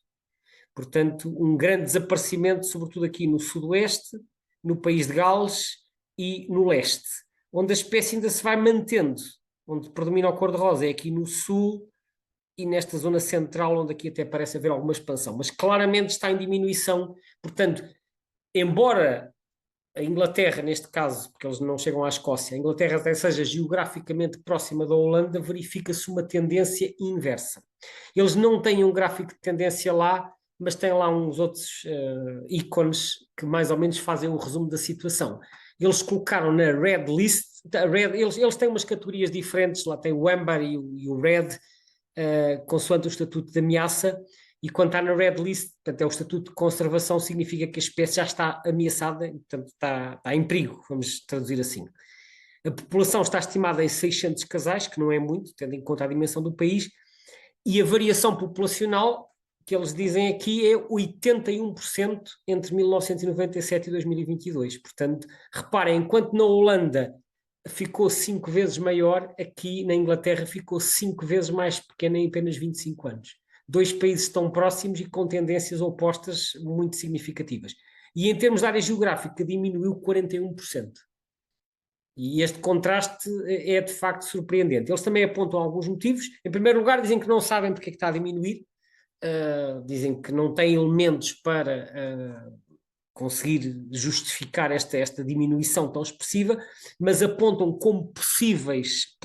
Portanto, um grande desaparecimento, sobretudo aqui no sudoeste, no país de Gales e no leste, onde a espécie ainda se vai mantendo. Onde predomina a cor-de-rosa é aqui no sul e nesta zona central, onde aqui até parece haver alguma expansão, mas claramente está em diminuição. Portanto, embora a Inglaterra, neste caso, porque eles não chegam à Escócia, a Inglaterra até seja geograficamente próxima da Holanda, verifica-se uma tendência inversa. Eles não têm um gráfico de tendência lá, mas têm lá uns outros ícones que mais ou menos fazem o resumo da situação. Eles colocaram na Red List, eles têm umas categorias diferentes, lá tem o Amber e o Red, consoante o estatuto de ameaça, e quando está na Red List, portanto, é o estatuto de conservação, significa que a espécie já está ameaçada, portanto está em perigo, vamos traduzir assim. A população está estimada em 600 casais, que não é muito, tendo em conta a dimensão do país, e a variação populacional, que eles dizem aqui, é 81% entre 1997 e 2022. Portanto, reparem, enquanto na Holanda ficou 5 vezes maior, aqui na Inglaterra ficou 5 vezes mais pequena em apenas 25 anos. 2 países tão próximos e com tendências opostas muito significativas. E em termos de área geográfica, diminuiu 41%. E este contraste é de facto surpreendente. Eles também apontam alguns motivos. Em primeiro lugar, dizem que não sabem porque é que está a diminuir. Dizem que não têm elementos para conseguir justificar esta diminuição tão expressiva, mas apontam como possíveis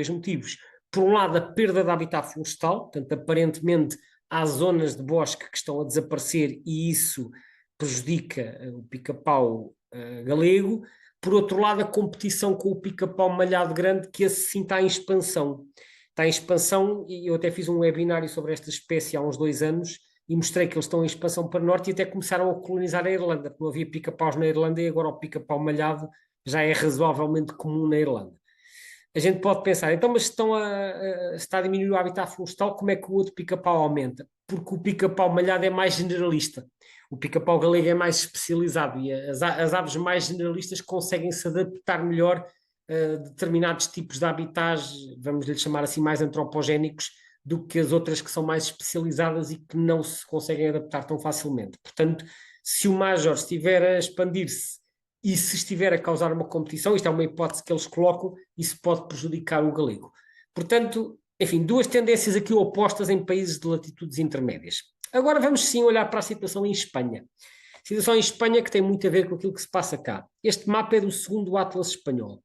motivos, por um lado, a perda de habitat florestal, portanto, aparentemente há zonas de bosque que estão a desaparecer e isso prejudica o pica-pau galego. Por outro lado, a competição com o pica-pau malhado grande, que esse sim está em expansão. Está em expansão e eu até fiz um webinário sobre esta espécie há uns 2 anos e mostrei que eles estão em expansão para o norte e até começaram a colonizar a Irlanda, porque não havia pica-paus na Irlanda e agora o pica-pau malhado já é razoavelmente comum na Irlanda. A gente pode pensar, então, mas está a diminuir o habitat florestal, como é que o outro pica-pau aumenta? Porque o pica-pau malhado é mais generalista. O pica-pau galego é mais especializado e as aves mais generalistas conseguem se adaptar melhor a determinados tipos de habitats, vamos lhe chamar assim, mais antropogénicos, do que as outras que são mais especializadas e que não se conseguem adaptar tão facilmente. Portanto, se o Major estiver a expandir-se e se estiver a causar uma competição, isto é uma hipótese que eles colocam, isso pode prejudicar o galego. Portanto, enfim, duas tendências aqui opostas em países de latitudes intermédias. Agora vamos sim olhar para a situação em Espanha. A situação em Espanha que tem muito a ver com aquilo que se passa cá. Este mapa é do segundo Atlas espanhol,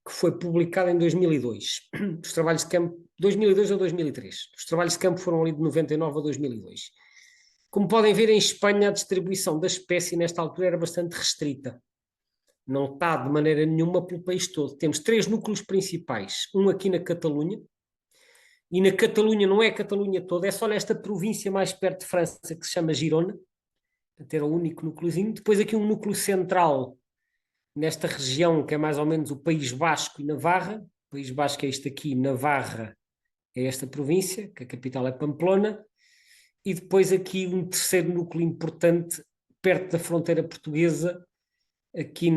que foi publicado em 2002. Os trabalhos de campo, 2002 ou 2003. Os trabalhos de campo foram ali de 99 a 2002. Como podem ver, em Espanha a distribuição da espécie nesta altura era bastante restrita. Não está de maneira nenhuma pelo país todo. Temos 3 núcleos principais. Um aqui na Catalunha, e na Catalunha não é a Catalunha toda, é só nesta província mais perto de França que se chama Girona, ter o único núcleozinho. Depois aqui um núcleo central nesta região que é mais ou menos o País Basco e Navarra. O País Basco é este aqui, Navarra é esta província, que a capital é Pamplona. E depois aqui um terceiro núcleo importante perto da fronteira portuguesa, aqui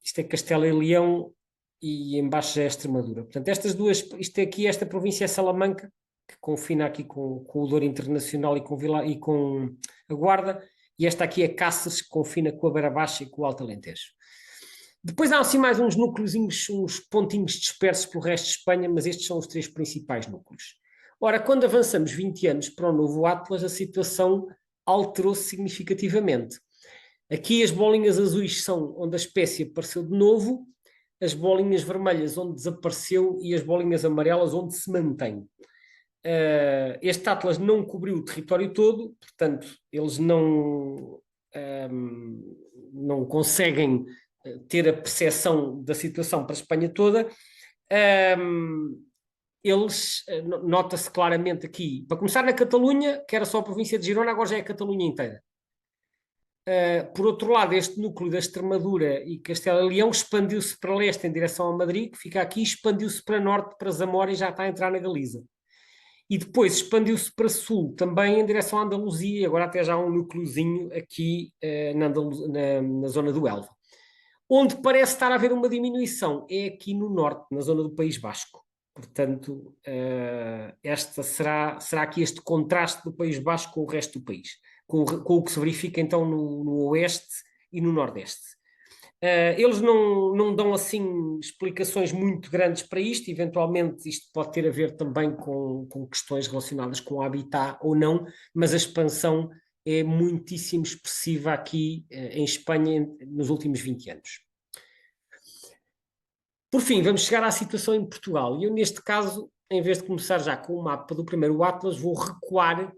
isto é Castela e Leão e embaixo é Extremadura. Portanto, estas duas, isto é aqui, esta província é Salamanca, que confina aqui com o Douro Internacional e com a Guarda, e esta aqui é Cáceres, que confina com a Beira Baixa e com o Alto Alentejo. Depois há assim mais uns núcleozinhos, uns pontinhos dispersos pelo resto de Espanha, mas estes são os 3 principais núcleos. Ora, quando avançamos 20 anos para o novo Atlas, a situação alterou-se significativamente. Aqui as bolinhas azuis são onde a espécie apareceu de novo, as bolinhas vermelhas onde desapareceu e as bolinhas amarelas onde se mantém. Este Atlas não cobriu o território todo, portanto, eles não conseguem ter a percepção da situação para a Espanha toda. Eles, nota-se claramente aqui, para começar na Catalunha, que era só a província de Girona, agora já é a Catalunha inteira. Por outro lado, este núcleo da Extremadura e Castela e Leão expandiu-se para leste em direção a Madrid, que fica aqui, expandiu-se para norte, para Zamora e já está a entrar na Galiza. E depois expandiu-se para sul, também em direção à Andaluzia, e agora até já há um núcleozinho aqui na zona do Elva. Onde parece estar a haver uma diminuição é aqui no norte, na zona do País Basco. Portanto, esta será aqui este contraste do País Basco com o resto do país, com o que se verifica então no oeste e no nordeste. Eles não dão assim explicações muito grandes para isto, eventualmente isto pode ter a ver também com questões relacionadas com o habitat ou não, mas a expansão é muitíssimo expressiva aqui em Espanha nos últimos 20 anos. Por fim, vamos chegar à situação em Portugal. E eu, neste caso, em vez de começar já com o mapa do primeiro Atlas, vou recuar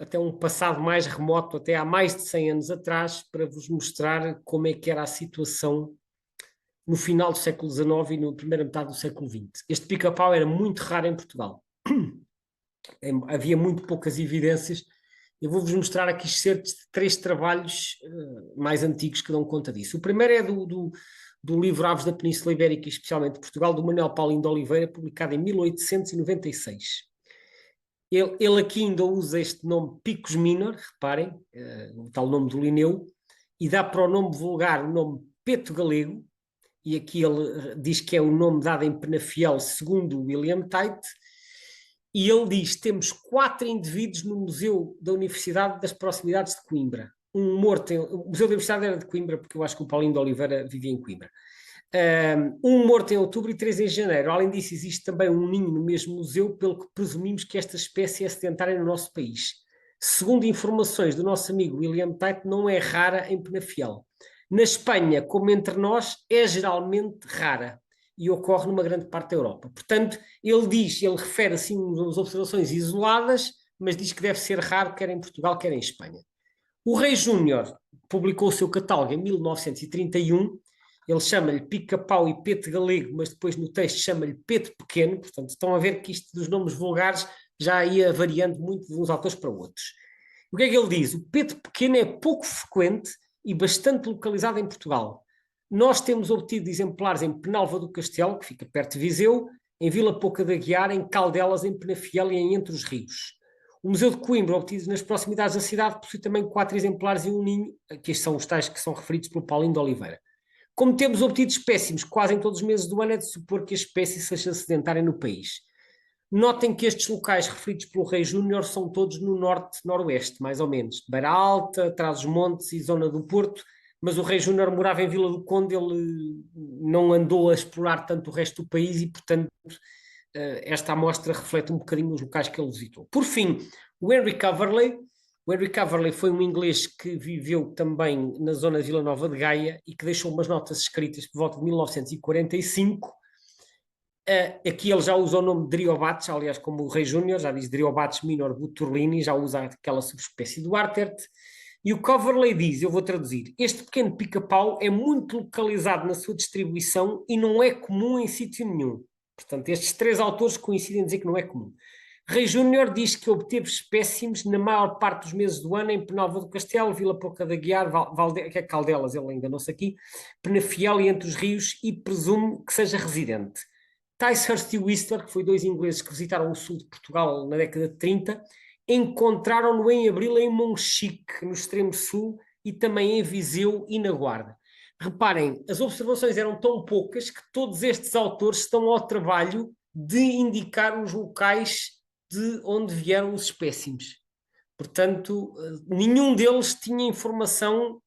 até um passado mais remoto, até há mais de 100 anos atrás, para vos mostrar como é que era a situação no final do século XIX e na primeira metade do século XX. Este pica-pau era muito raro em Portugal. Havia muito poucas evidências. Eu vou-vos mostrar aqui certos de 3 trabalhos mais antigos que dão conta disso. O primeiro é do livro Aves da Península Ibérica, e especialmente de Portugal, do Manuel Paulino de Oliveira, publicado em 1896. Ele aqui ainda usa este nome Picus minor, reparem, o tal nome do Linneu, e dá para o nome vulgar o nome Peto Galego, e aqui ele diz que é o nome dado em Penafiel segundo William Tite, e ele diz: temos 4 indivíduos no Museu da Universidade das Proximidades de Coimbra. O Museu da Universidade era de Coimbra, porque eu acho que o Paulino de Oliveira vivia em Coimbra. Um morto em outubro e 3 em janeiro. Além disso, existe também um ninho no mesmo museu, pelo que presumimos que esta espécie é sedentária no nosso país. Segundo informações do nosso amigo William Tite, não é rara em Penafiel. Na Espanha, como entre nós, é geralmente rara e ocorre numa grande parte da Europa. Portanto, ele refere assim umas observações isoladas, mas diz que deve ser raro, quer em Portugal, quer em Espanha. O Rei Júnior publicou o seu catálogo em 1931, ele chama-lhe pica-pau e peto galego, mas depois no texto chama-lhe peto pequeno, portanto estão a ver que isto dos nomes vulgares já ia variando muito de uns autores para outros. O que é que ele diz? O peto pequeno é pouco frequente e bastante localizado em Portugal. Nós temos obtido exemplares em Penalva do Castelo, que fica perto de Viseu, em Vila Pouca da Guiar, em Caldelas, em Penafiel e em Entre os Rios. O Museu de Coimbra, obtido nas proximidades da cidade, possui também 4 exemplares e um ninho, que são os tais que são referidos pelo Paulino de Oliveira. Como temos obtido espécimes quase em todos os meses do ano, é de supor que a espécie seja sedentária no país. Notem que estes locais referidos pelo Rei Júnior são todos no norte-noroeste, mais ou menos. Beira Alta, Trás-os-Montes e zona do Porto, mas o Rei Júnior morava em Vila do Conde, ele não andou a explorar tanto o resto do país e, portanto, esta amostra reflete um bocadinho os locais que ele visitou. Por fim, o Henry Coverley. O Henry Coverley foi um inglês que viveu também na zona de Vila Nova de Gaia e que deixou umas notas escritas por volta de 1945. Aqui ele já usa o nome de Driobates, aliás, como o Rei Júnior, já diz Driobates minor buturlini, já usa aquela subespécie do Artert. E o Coverley diz, eu vou traduzir, este pequeno pica-pau é muito localizado na sua distribuição e não é comum em sítio nenhum. Portanto, estes três autores coincidem em dizer que não é comum. Rei Júnior diz que obteve espécimes na maior parte dos meses do ano em Penalva do Castelo, Vila Pouca da Guiar, que é Caldelas, ele enganou-se aqui, Penafiel e Entre os Rios, e presumo que seja residente. Ticehurst e Whistler, que foi dois ingleses que visitaram o sul de Portugal na década de 30, encontraram-no em abril em Monchique, no extremo sul, e também em Viseu e na Guarda. Reparem, as observações eram tão poucas que todos estes autores estão ao trabalho de indicar os locais de onde vieram os espécimes. Portanto, nenhum deles tinha informação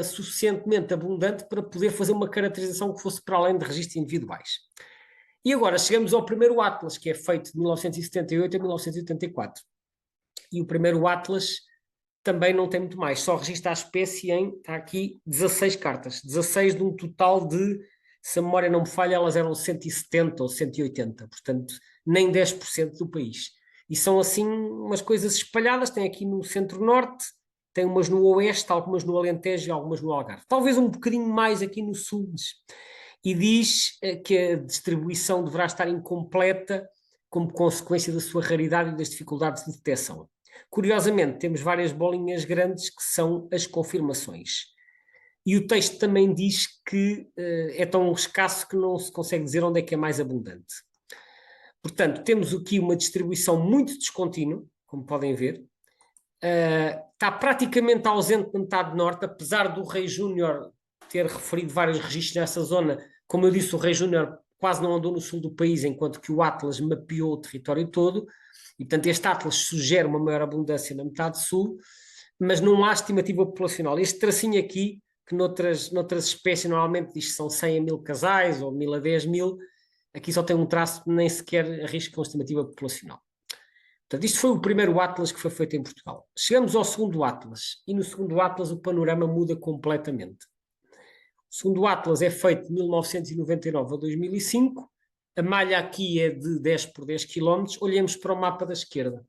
suficientemente abundante para poder fazer uma caracterização que fosse para além de registros individuais. E agora chegamos ao primeiro Atlas, que é feito de 1978 a 1984. E o primeiro Atlas também não tem muito mais, só registra a espécie em, está aqui, 16 cartas. 16 de um total de, se a memória não me falha, elas eram 170 ou 180, portanto, nem 10% do país. E são assim umas coisas espalhadas, tem aqui no centro-norte, tem umas no oeste, algumas no Alentejo e algumas no Algarve. Talvez um bocadinho mais aqui no sul. E diz que a distribuição deverá estar incompleta como consequência da sua raridade e das dificuldades de detecção. Curiosamente, temos várias bolinhas grandes que são as confirmações. E o texto também diz que é tão escasso que não se consegue dizer onde é que é mais abundante. Portanto, temos aqui uma distribuição muito descontínua, como podem ver. Está praticamente ausente na metade norte, apesar do Rei Júnior ter referido vários registros nessa zona. Como eu disse, o Rei Júnior quase não andou no sul do país, enquanto que o Atlas mapeou o território todo, e portanto este Atlas sugere uma maior abundância na metade sul, mas não há estimativa populacional. Este tracinho aqui, que noutras espécies normalmente diz que são 100 a 1000 casais, ou 1000 a 10.000, aqui só tem um traço, nem sequer arrisca uma estimativa populacional. Portanto, isto foi o primeiro Atlas que foi feito em Portugal. Chegamos ao segundo Atlas, e no segundo Atlas o panorama muda completamente. O segundo Atlas é feito de 1999 a 2005, a malha aqui é de 10 por 10 km, olhemos para o mapa da esquerda.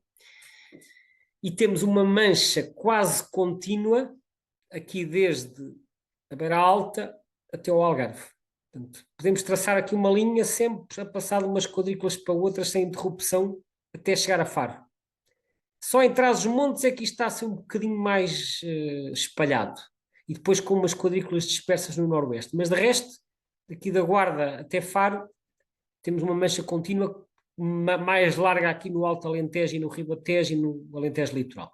E temos uma mancha quase contínua, aqui desde a Beira Alta até ao Algarve. Portanto, podemos traçar aqui uma linha sempre a passar de umas quadrículas para outras sem interrupção até chegar a Faro. Só em Trás-os-Montes é que isto está a ser um bocadinho mais espalhado. E depois com umas quadrículas dispersas no noroeste. Mas de resto, daqui da Guarda até Faro, temos uma mancha contínua mais larga aqui no Alto Alentejo e no Ribatejo e no Alentejo Litoral.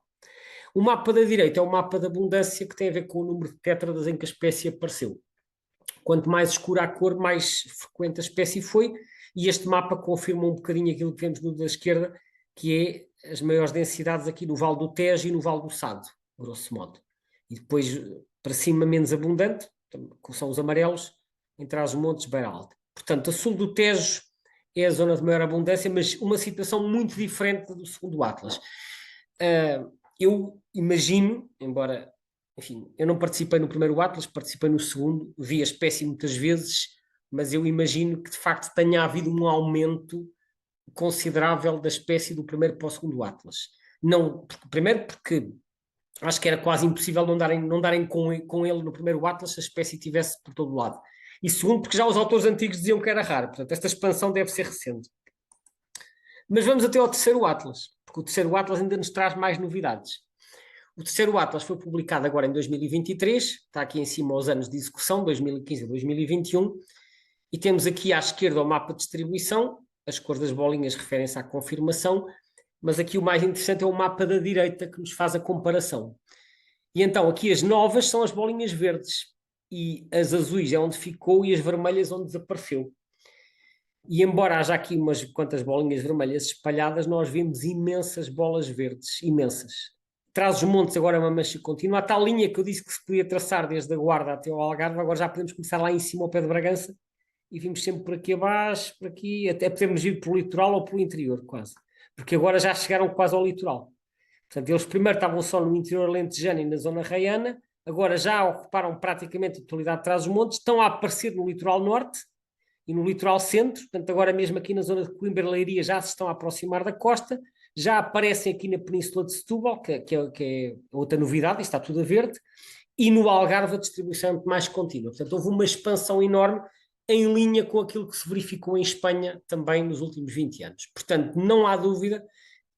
O mapa da direita é o mapa da abundância que tem a ver com o número de tétradas em que a espécie apareceu. Quanto mais escura a cor, mais frequente a espécie foi, e este mapa confirma um bocadinho aquilo que vemos no da esquerda, que é as maiores densidades aqui no Vale do Tejo e no Vale do Sado, grosso modo. E depois, para cima, menos abundante, que são os amarelos, em Trás-os-Montes, Beira Alta. Portanto, a sul do Tejo é a zona de maior abundância, mas uma situação muito diferente do segundo Atlas. Eu imagino, embora, enfim, eu não participei no primeiro Atlas, participei no segundo, vi a espécie muitas vezes, mas eu imagino que de facto tenha havido um aumento considerável da espécie do primeiro para o segundo Atlas. Não, primeiro porque acho que era quase impossível não darem com ele no primeiro Atlas se a espécie estivesse por todo lado. E segundo, porque já os autores antigos diziam que era raro. Portanto, esta expansão deve ser recente. Mas vamos até ao terceiro Atlas, porque o terceiro Atlas ainda nos traz mais novidades. O terceiro Atlas foi publicado agora em 2023, está aqui em cima os anos de execução, 2015 a 2021, e temos aqui à esquerda o mapa de distribuição, as cores das bolinhas referem-se à confirmação, mas aqui o mais interessante é o mapa da direita que nos faz a comparação. E então aqui as novas são as bolinhas verdes, e as azuis é onde ficou e as vermelhas onde desapareceu. E embora haja aqui umas quantas bolinhas vermelhas espalhadas, nós vemos imensas bolas verdes, imensas. Trás-os-Montes agora é uma mancha contínua. A tal linha que eu disse que se podia traçar desde a Guarda até ao Algarve, agora já podemos começar lá em cima ao pé de Bragança e vimos sempre por aqui abaixo, por aqui, até podemos ir pelo litoral ou pelo interior, quase. Porque agora já chegaram quase ao litoral. Portanto, eles primeiro estavam só no interior alentejano e na zona raiana, agora já ocuparam praticamente a totalidade de Trás-os-Montes, estão a aparecer no litoral norte e no litoral centro, portanto agora mesmo aqui na zona de Coimbra e Leiria já se estão a aproximar da costa, já aparecem aqui na Península de Setúbal, que é outra novidade, está tudo a verde, e no Algarve a distribuição é muito mais contínua. Portanto, houve uma expansão enorme em linha com aquilo que se verificou em Espanha também nos últimos 20 anos. Portanto, não há dúvida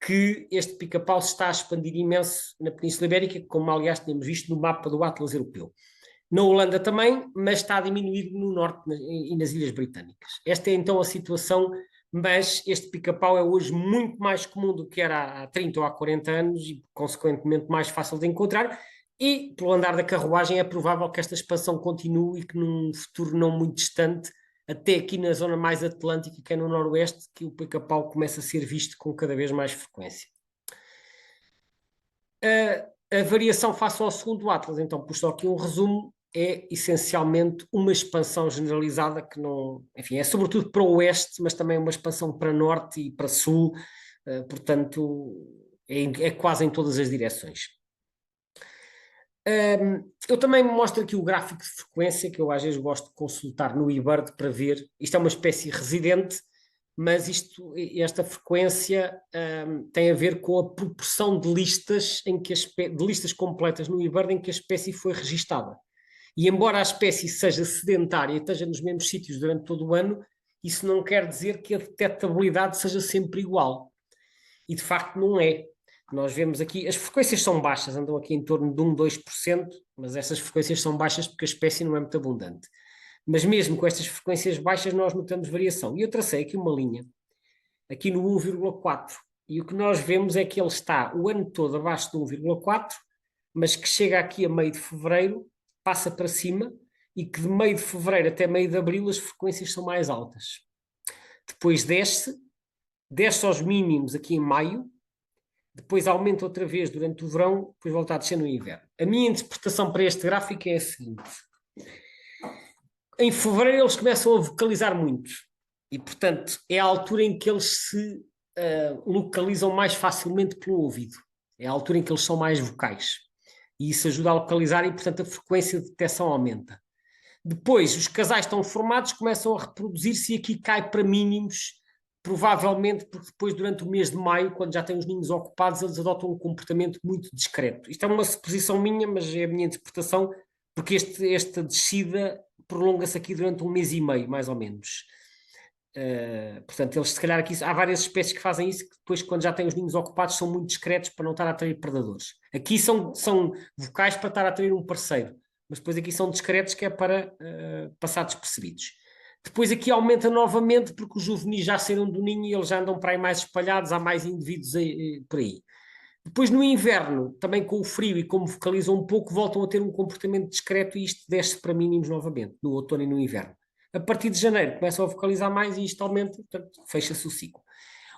que este pica-pau se está a expandir imenso na Península Ibérica, como aliás tínhamos visto no mapa do Atlas Europeu. Na Holanda também, mas está a diminuir no norte e nas Ilhas Britânicas. Esta é então a situação, mas este pica-pau é hoje muito mais comum do que era há 30 ou há 40 anos e, consequentemente, mais fácil de encontrar. E, pelo andar da carruagem, é provável que esta expansão continue e que num futuro não muito distante, até aqui na zona mais atlântica, que é no noroeste, que o pica-pau começa a ser visto com cada vez mais frequência. A variação face ao segundo Atlas, então, pus só aqui um resumo, é essencialmente uma expansão generalizada que não, enfim, é sobretudo para o oeste, mas também uma expansão para norte e para sul, portanto, é quase em todas as direções. Eu também mostro aqui o gráfico de frequência, que eu às vezes gosto de consultar no eBird para ver. Isto é uma espécie residente, mas esta frequência tem a ver com a proporção de listas, de listas completas no eBird em que a espécie foi registada. E embora a espécie seja sedentária e esteja nos mesmos sítios durante todo o ano, isso não quer dizer que a detectabilidade seja sempre igual. E de facto não é. Nós vemos aqui, as frequências são baixas, andam aqui em torno de 1, 2%, mas essas frequências são baixas porque a espécie não é muito abundante. Mas mesmo com estas frequências baixas nós notamos variação. E eu tracei aqui uma linha, aqui no 1,4. E o que nós vemos é que ele está o ano todo abaixo de 1,4, mas que chega aqui a meio de fevereiro, passa para cima, e que de meio de fevereiro até meio de abril as frequências são mais altas. Depois desce aos mínimos aqui em maio, depois aumenta outra vez durante o verão, depois volta a descer no inverno. A minha interpretação para este gráfico é a seguinte: em fevereiro eles começam a vocalizar muito e, portanto, é a altura em que eles se localizam mais facilmente pelo ouvido. É a altura em que eles são mais vocais. E isso ajuda a localizar e, portanto, a frequência de detecção aumenta. Depois, os casais estão formados, começam a reproduzir-se e aqui cai para mínimos, provavelmente porque depois, durante o mês de maio, quando já têm os ninhos ocupados, eles adotam um comportamento muito discreto. Isto é uma suposição minha, mas é a minha interpretação, porque esta descida prolonga-se aqui durante um mês e meio, mais ou menos. Portanto, eles se calhar aqui, há várias espécies que fazem isso, que depois, quando já têm os ninhos ocupados, são muito discretos para não estar a atrair predadores. Aqui são vocais para estar a atrair um parceiro, mas depois aqui são discretos, que é para passar despercebidos. Depois aqui aumenta novamente porque os juvenis já saíram do ninho e eles já andam para aí mais espalhados, há mais indivíduos por aí. Depois no inverno, também com o frio e como vocalizam um pouco, voltam a ter um comportamento discreto e isto desce para mínimos novamente, no outono e no inverno. A partir de janeiro começam a vocalizar mais e isto aumenta, portanto fecha-se o ciclo.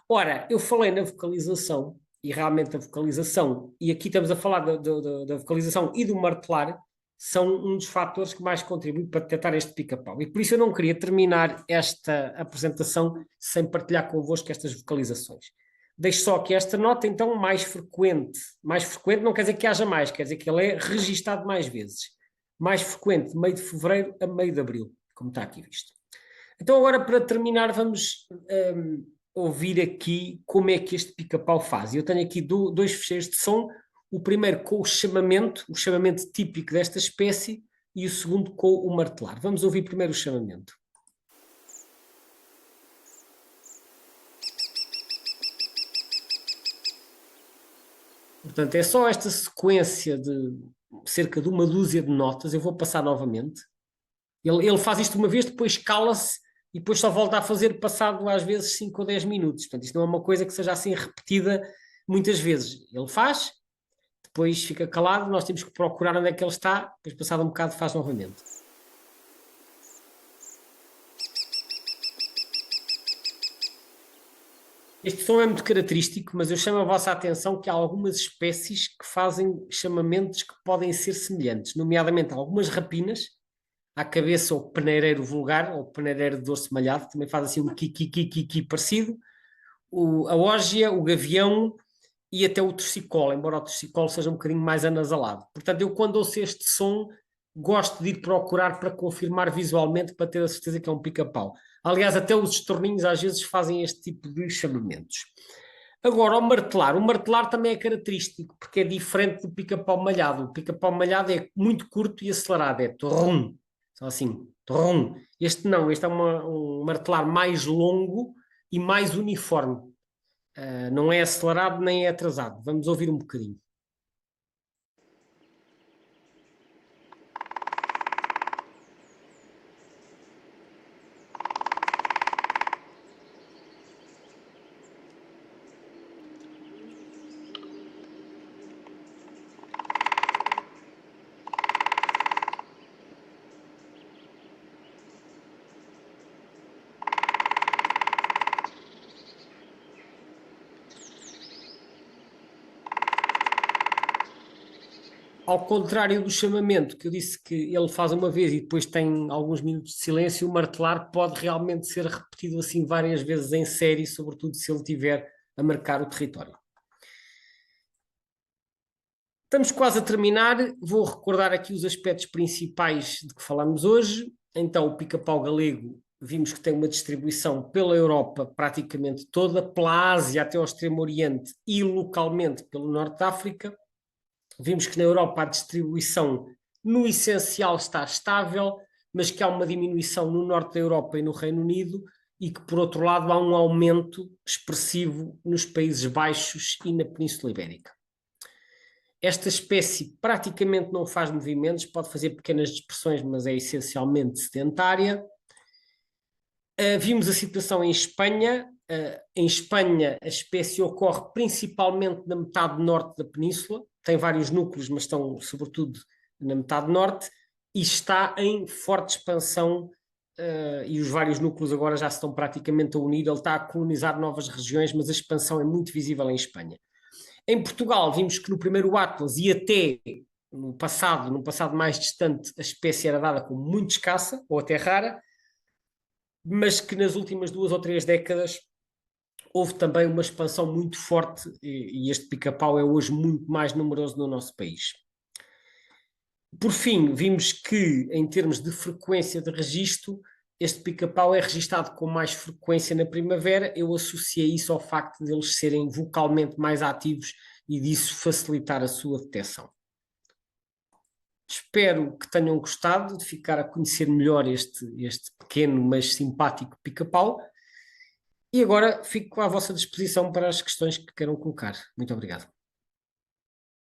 Ora, eu falei na vocalização e realmente a vocalização, e aqui estamos a falar da vocalização e do martelar, são um dos fatores que mais contribuem para detectar este pica-pau. E por isso eu não queria terminar esta apresentação sem partilhar convosco estas vocalizações. Deixo só aqui esta nota, então, mais frequente. Mais frequente não quer dizer que haja mais, quer dizer que ele é registado mais vezes. Mais frequente, meio de fevereiro a meio de abril, como está aqui visto. Então agora, para terminar, vamos ouvir aqui como é que este pica-pau faz. Eu tenho aqui dois fecheiros de som, o primeiro com o chamamento típico desta espécie, e o segundo com o martelar. Vamos ouvir primeiro o chamamento. Portanto, é só esta sequência de cerca de uma dúzia de notas, eu vou passar novamente. Ele faz isto uma vez, depois cala-se e depois só volta a fazer passado às vezes 5 ou 10 minutos. Portanto, isto não é uma coisa que seja assim repetida muitas vezes. Ele faz, depois fica calado, nós temos que procurar onde é que ele está, depois passado um bocado faz novamente. Este som é muito característico, mas eu chamo a vossa atenção que há algumas espécies que fazem chamamentos que podem ser semelhantes, nomeadamente algumas rapinas, à cabeça o peneireiro vulgar, ou peneireiro de dorso malhado, também faz assim um kiki parecido, a ógia, o gavião e até o torcicolo, embora o torcicolo seja um bocadinho mais anasalado. Portanto, eu quando ouço este som, gosto de ir procurar para confirmar visualmente, para ter a certeza que é um pica-pau. Aliás, até os estorninhos às vezes fazem este tipo de chamamentos. Agora, o martelar também é característico, porque é diferente do pica-pau malhado. O pica-pau malhado é muito curto e acelerado, é torrum, só assim, torrum. Este não, este é um martelar mais longo e mais uniforme. Não é acelerado nem é atrasado. Vamos ouvir um bocadinho. Ao contrário do chamamento, que eu disse que ele faz uma vez e depois tem alguns minutos de silêncio, o martelar pode realmente ser repetido assim várias vezes em série, sobretudo se ele tiver a marcar o território. Estamos quase a terminar, vou recordar aqui os aspectos principais de que falamos hoje. Então, o pica-pau galego, vimos que tem uma distribuição pela Europa praticamente toda, pela Ásia até ao Extremo Oriente e localmente pelo Norte de África. Vimos que na Europa a distribuição no essencial está estável, mas que há uma diminuição no norte da Europa e no Reino Unido e que, por outro lado, há um aumento expressivo nos Países Baixos e na Península Ibérica. Esta espécie praticamente não faz movimentos, pode fazer pequenas dispersões, mas é essencialmente sedentária. Vimos a situação em Espanha. Em Espanha, a espécie ocorre principalmente na metade norte da península, tem vários núcleos, mas estão sobretudo na metade norte, e está em forte expansão, e os vários núcleos agora já se estão praticamente a unir. Ele está a colonizar novas regiões, mas a expansão é muito visível em Espanha. Em Portugal, vimos que no primeiro Atlas e até num passado mais distante, a espécie era dada como muito escassa ou até rara, mas que nas últimas 2 ou 3 décadas houve também uma expansão muito forte e este pica-pau é hoje muito mais numeroso no nosso país. Por fim, vimos que, em termos de frequência de registro, este pica-pau é registado com mais frequência na primavera. Eu associei isso ao facto de eles serem vocalmente mais ativos e disso facilitar a sua detecção. Espero que tenham gostado de ficar a conhecer melhor este pequeno, mas simpático pica-pau. E agora fico à vossa disposição para as questões que queiram colocar. Muito obrigado.